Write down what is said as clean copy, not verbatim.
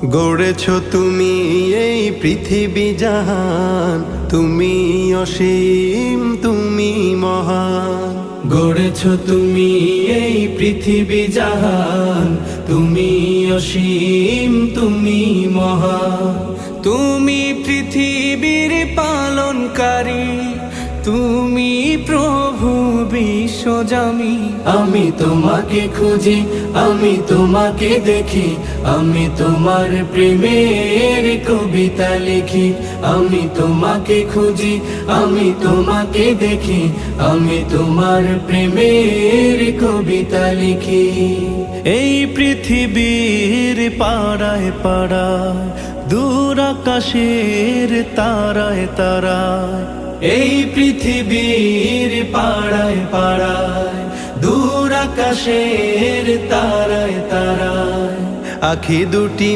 গড়েছ তুমি এই পৃথিবী জাহান, তুমি অসীম তুমি মহান। গড়েছ তুমি এই পৃথিবী জাহান, তুমি অসীম তুমি মহান। তুমি পৃথিবীর পালনকারী, তুমি প্রভু বিশ্বজামি। আমি তোমাকে খুঁজি, আমি তোমাকে দেখি, আমি তোমার প্রেমের কবিতা লিখি। আমি তোমাকে খুঁজি, আমি তোমাকে দেখি, আমি তোমার প্রেমের কবিতা লিখি। এই পৃথিবীর পাড়ায় পাড়ায়, দূর আকাশের তারায় তারায়, এই পৃথিবীর পাড়ায় পাড়ায়, দূর আকাশের তারায় তারায়, আখি দুটি